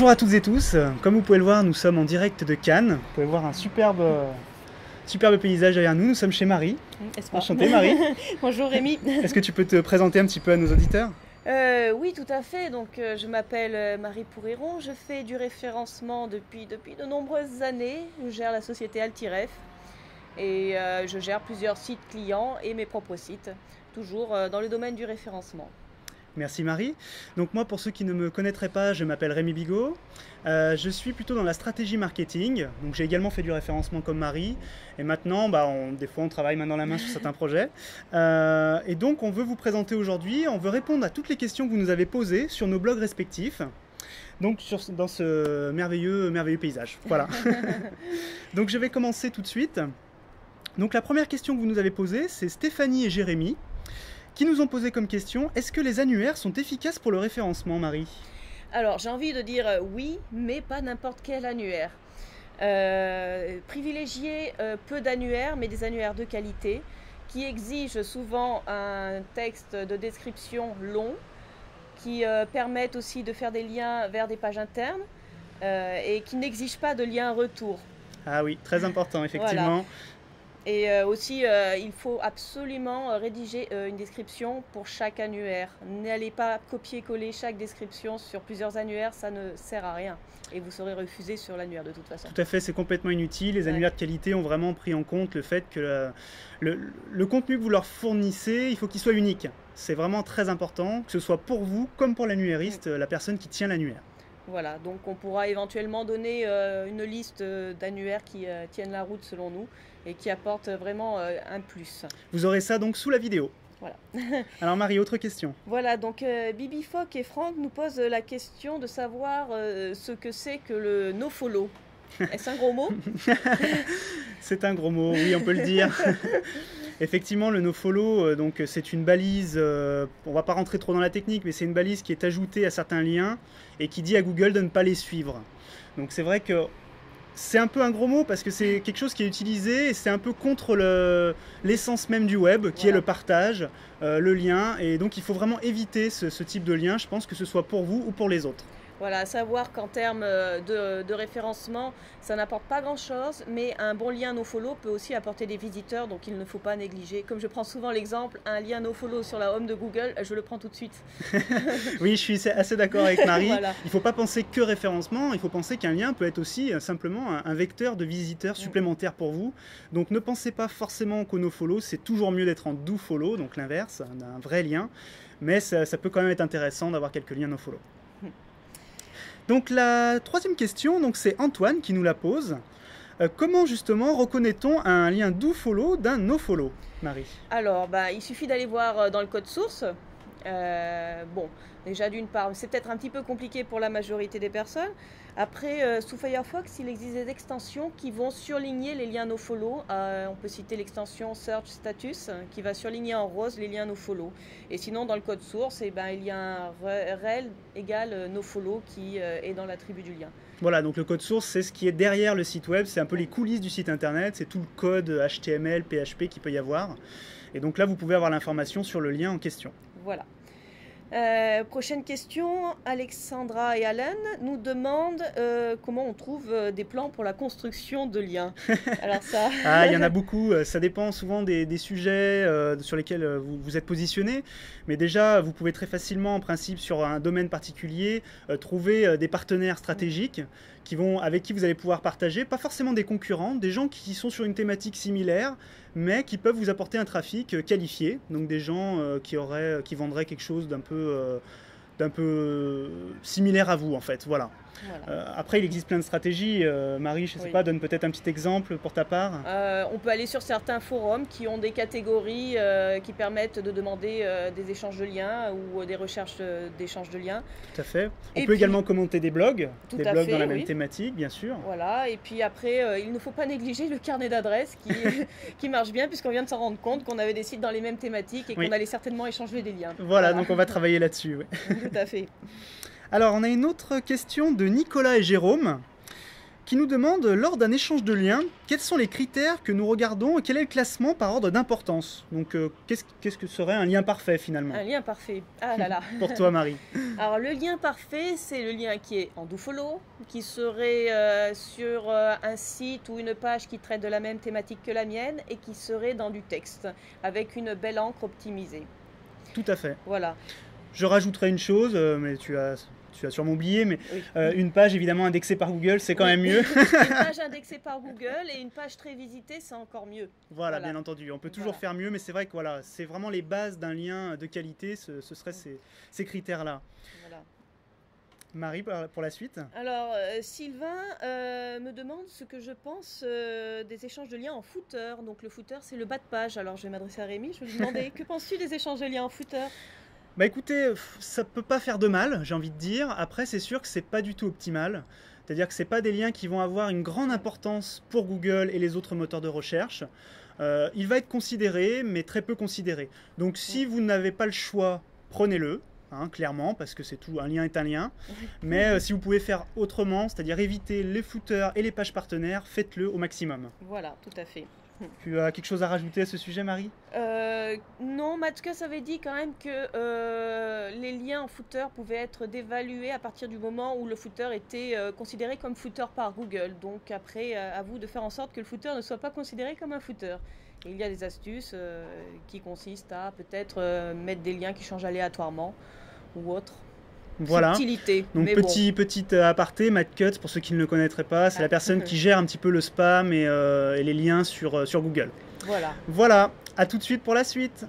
Bonjour à toutes et tous, comme vous pouvez le voir, nous sommes en direct de Cannes. Vous pouvez voir un superbe paysage derrière nous. Nous sommes chez Marie. Enchantée Marie. Bonjour Rémi. Est-ce que tu peux te présenter un petit peu à nos auditeurs? Oui, tout à fait. Donc, je m'appelle Marie Pouréron. Je fais du référencement depuis de nombreuses années. Je gère la société Altiref et je gère plusieurs sites clients et mes propres sites, toujours dans le domaine du référencement. Merci Marie. Donc moi, pour ceux qui ne me connaîtraient pas, je m'appelle Rémi Bigot. Je suis plutôt dans la stratégie marketing. Donc j'ai également fait du référencement comme Marie. Et maintenant, des fois, on travaille main dans la main sur certains projets. Et donc, on veut vous présenter aujourd'hui, on veut répondre à toutes les questions que vous nous avez posées sur nos blogs respectifs. Donc dans ce merveilleux paysage. Voilà. Donc je vais commencer tout de suite. Donc la première question que vous nous avez posée, c'est Stéphanie et Jérémy, qui nous ont posé comme question: est-ce que les annuaires sont efficaces pour le référencement, Marie? Alors, j'ai envie de dire oui, mais pas n'importe quel annuaire. Privilégier peu d'annuaires, mais des annuaires de qualité, qui exigent souvent un texte de description long, qui permettent aussi de faire des liens vers des pages internes, et qui n'exigent pas de lien retour. Ah oui, très important, effectivement. Voilà. Et aussi, il faut absolument rédiger une description pour chaque annuaire. N'allez pas copier-coller chaque description sur plusieurs annuaires, ça ne sert à rien. Et vous serez refusé sur l'annuaire de toute façon. Tout à fait, c'est complètement inutile. Les annuaires de qualité ont vraiment pris en compte le fait que le contenu que vous leur fournissez, il faut qu'il soit unique. C'est vraiment très important, que ce soit pour vous comme pour l'annuairiste, la personne qui tient l'annuaire. Voilà, donc on pourra éventuellement donner une liste d'annuaires qui tiennent la route selon nous et qui apportent vraiment un plus. Vous aurez ça donc sous la vidéo. Voilà. Alors Marie, autre question. Voilà, donc Bibi Fock et Franck nous posent la question de savoir ce que c'est que le nofollow. Est-ce un gros mot? C'est un gros mot, oui, on peut le dire. Effectivement, le nofollow, donc c'est une balise, on ne va pas rentrer trop dans la technique, mais c'est une balise qui est ajoutée à certains liens et qui dit à Google de ne pas les suivre. Donc c'est vrai que c'est un peu un gros mot parce que c'est quelque chose qui est utilisé et c'est un peu contre l'essence même du web, qui est le partage, le lien. Et donc il faut vraiment éviter ce type de lien, je pense, que ce soit pour vous ou pour les autres. Voilà, à savoir qu'en termes de référencement, ça n'apporte pas grand-chose, mais un bon lien nofollow peut aussi apporter des visiteurs, donc il ne faut pas négliger. Comme je prends souvent l'exemple, un lien nofollow sur la home de Google, je le prends tout de suite. Oui, je suis assez d'accord avec Marie. Voilà. Il ne faut pas penser que référencement, il faut penser qu'un lien peut être aussi simplement un vecteur de visiteurs supplémentaires pour vous. Donc ne pensez pas forcément qu'au nofollow, c'est toujours mieux d'être en dofollow, donc l'inverse, d'un vrai lien, mais ça peut quand même être intéressant d'avoir quelques liens nofollow. Donc la troisième question, c'est Antoine qui nous la pose. Comment justement reconnaît-on un lien dofollow d'un nofollow, Marie? Alors, il suffit d'aller voir dans le code source. Bon, déjà d'une part, c'est peut-être un petit peu compliqué pour la majorité des personnes. Après, sous Firefox, il existe des extensions qui vont surligner les liens nofollow. On peut citer l'extension Search Status qui va surligner en rose les liens nofollow. Et sinon, dans le code source, il y a un rel égale nofollow qui est dans l'attribut du lien. Voilà, donc le code source, c'est ce qui est derrière le site web, c'est un peu les coulisses du site internet, c'est tout le code HTML, PHP qu'il peut y avoir. Et donc là, vous pouvez avoir l'information sur le lien en question. Voilà. Prochaine question, Alexandra et Alan nous demandent comment on trouve des plans pour la construction de liens. Alors ça... Ah, il y en a beaucoup, ça dépend souvent des sujets sur lesquels vous êtes positionné. Mais déjà, vous pouvez très facilement, en principe, sur un domaine particulier, trouver des partenaires stratégiques avec qui vous allez pouvoir partager, pas forcément des concurrents, des gens qui sont sur une thématique similaire, mais qui peuvent vous apporter un trafic qualifié, donc des gens qui vendraient quelque chose d'un peu similaire à vous en fait, voilà. Après il existe plein de stratégies, Marie, je ne sais pas, donne peut-être un petit exemple pour ta part. On peut aller sur certains forums qui ont des catégories qui permettent de demander des échanges de liens ou des recherches d'échanges de liens. Tout à fait. On peut également commenter des blogs dans la même thématique, bien sûr. Voilà, et puis après, il ne faut pas négliger le carnet d'adresses qui marche bien, puisqu'on vient de s'en rendre compte qu'on avait des sites dans les mêmes thématiques et qu'on allait certainement échanger des liens. Voilà, donc on va travailler là-dessus. Tout à fait. Alors, on a une autre question de Nicolas et Jérôme qui nous demande, lors d'un échange de liens, quels sont les critères que nous regardons et quel est le classement par ordre d'importance? Donc, qu'est-ce que serait un lien parfait finalement? Un lien parfait. Ah là là. Pour toi, Marie. Alors, le lien parfait, c'est le lien qui est en dofollow, qui serait sur un site ou une page qui traite de la même thématique que la mienne et qui serait dans du texte, avec une belle encre optimisée. Tout à fait. Voilà. Je rajouterai une chose, mais tu as sûrement oublié, mais Oui. une page évidemment indexée par Google, c'est quand Oui. même mieux. Une page indexée par Google et une page très visitée, c'est encore mieux. Voilà, bien entendu. On peut toujours faire mieux, mais c'est vrai que voilà, c'est vraiment les bases d'un lien de qualité, ce seraient ces critères-là. Voilà. Marie, pour la suite? Alors, Sylvain me demande ce que je pense des échanges de liens en footer. Donc, le footer, c'est le bas de page. Alors, je vais m'adresser à Rémi. Je vais lui demander que penses-tu des échanges de liens en footer? Bah écoutez, ça peut pas faire de mal, j'ai envie de dire. Après, c'est sûr que c'est pas du tout optimal. C'est-à-dire que c'est pas des liens qui vont avoir une grande importance pour Google et les autres moteurs de recherche. Il va être considéré, mais très peu considéré. Donc, si vous n'avez pas le choix, prenez-le. Hein, clairement, parce que c'est tout, un lien est un lien. Mais si vous pouvez faire autrement, c'est-à-dire éviter les footers et les pages partenaires, faites-le au maximum. Voilà, tout à fait. Tu as quelque chose à rajouter à ce sujet, Marie? Non, Mathias avait dit quand même que les liens en footer pouvaient être dévalués à partir du moment où le footer était considéré comme footer par Google. Donc après, à vous de faire en sorte que le footer ne soit pas considéré comme un footer. Et il y a des astuces qui consistent à peut-être mettre des liens qui changent aléatoirement ou autre. Voilà. Subtilité. Donc petit aparté, Matt Cutts, pour ceux qui ne le connaîtraient pas, c'est la personne qui gère un petit peu le spam et les liens sur Google. Voilà. Voilà, à tout de suite pour la suite.